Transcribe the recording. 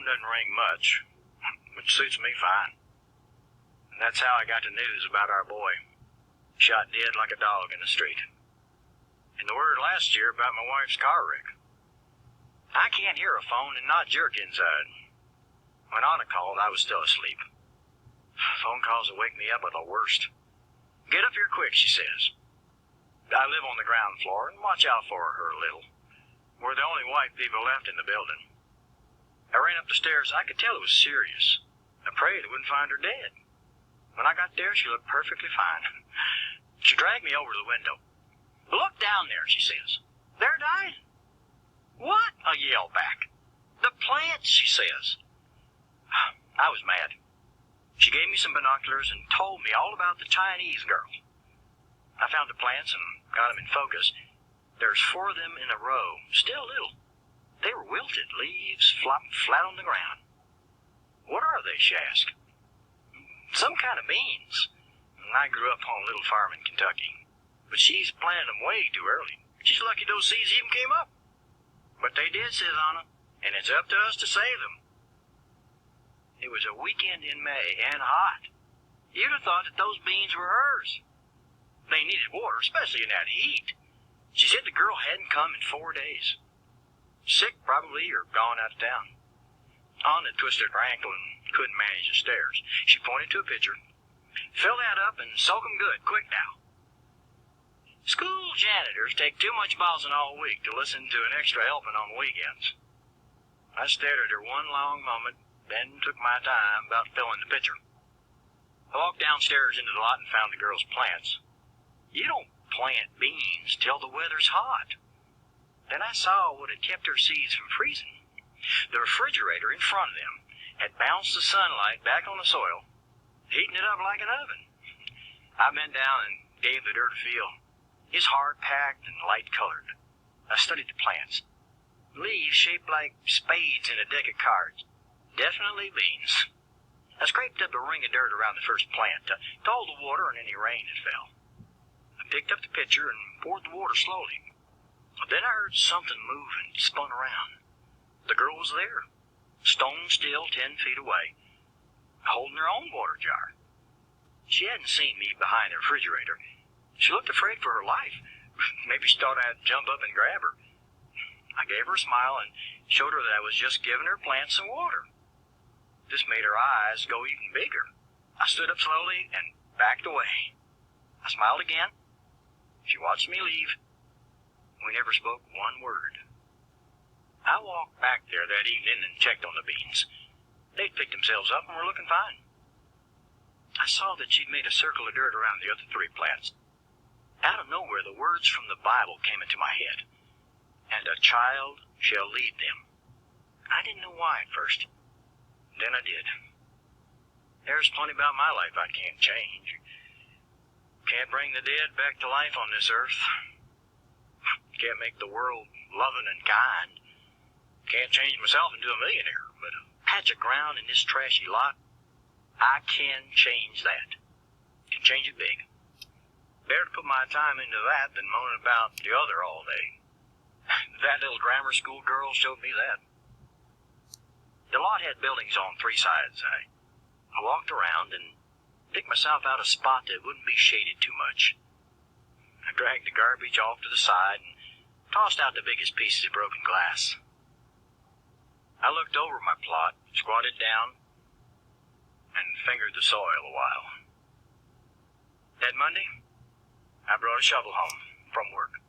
phone doesn't ring much, which suits me fine. And that's how I got the news about our boy, shot dead like a dog in the street. And the word last year about my wife's car wreck. I can't hear a phone and not jerk inside. When Anna called, I was still asleep. Phone calls will wake me up at the worst. Get up here quick, she says. I live on the ground floor and watch out for her a little. We're the only white people left in the building. I ran up the stairs. I could tell it was serious. I prayed I wouldn't find her dead. When I got there, she looked perfectly fine. She dragged me over to the window. Look down there, she says. They're dying. What? I yelled back. The plants, she says. I was mad. She gave me some binoculars and told me all about the Chinese girl. I found the plants and got them in focus. There's 4 of them in a row, still little. They were wilted, leaves flopping flat on the ground. What are they, she asked. Some kind of beans. I grew up on a little farm in Kentucky. But she's planted them way too early. She's lucky those seeds even came up. But they did, says Anna, and it's up to us to save them. It was a weekend in May and hot. You'd have thought that those beans were hers. They needed water, especially in that heat. She said the girl hadn't come in 4 days. Sick, probably, or gone out of town. Anna twisted her ankle and couldn't manage the stairs. She pointed to a pitcher. Fill that up and soak 'em good, quick now. School janitors take too much balsam all week to listen to an extra helping on the weekends. I stared at her one long moment, then took my time about filling the pitcher. I walked downstairs into the lot and found the girl's plants. You don't plant beans till the weather's hot. Then I saw what had kept her seeds from freezing. The refrigerator in front of them had bounced the sunlight back on the soil, heating it up like an oven. I bent down and gave the dirt a feel. It's hard-packed and light-colored. I studied the plants. Leaves shaped like spades in a deck of cards. Definitely beans. I scraped up a ring of dirt around the first plant to hold the water and any rain that fell. I picked up the pitcher and poured the water slowly. Then I heard something move and spun around. The girl was there, stone still 10 feet away, holding her own water jar. She hadn't seen me behind the refrigerator. She looked afraid for her life. Maybe she thought I'd jump up and grab her. I gave her a smile and showed her that I was just giving her plants some water. This made her eyes go even bigger. I stood up slowly and backed away. I smiled again. She watched me leave. We never spoke one word. I walked back there that evening and checked on the beans. They'd picked themselves up and were looking fine. I saw that she'd made a circle of dirt around the other 3 plants. Out of nowhere, the words from the Bible came into my head. And a child shall lead them. I didn't know why at first. Then I did. There's plenty about my life I can't change. Can't bring the dead back to life on this earth. Can't make the world loving and kind. Can't change myself into a millionaire, but a patch of ground in this trashy lot, I can change that. Can change it big. Better to put my time into that than moaning about the other all day. That little grammar school girl showed me that. The lot had buildings on 3 sides. I walked around and picked myself out a spot that wouldn't be shaded too much. I dragged the garbage off to the side and tossed out the biggest pieces of broken glass. I looked over my plot, squatted down, and fingered the soil a while. That Monday, I brought a shovel home from work.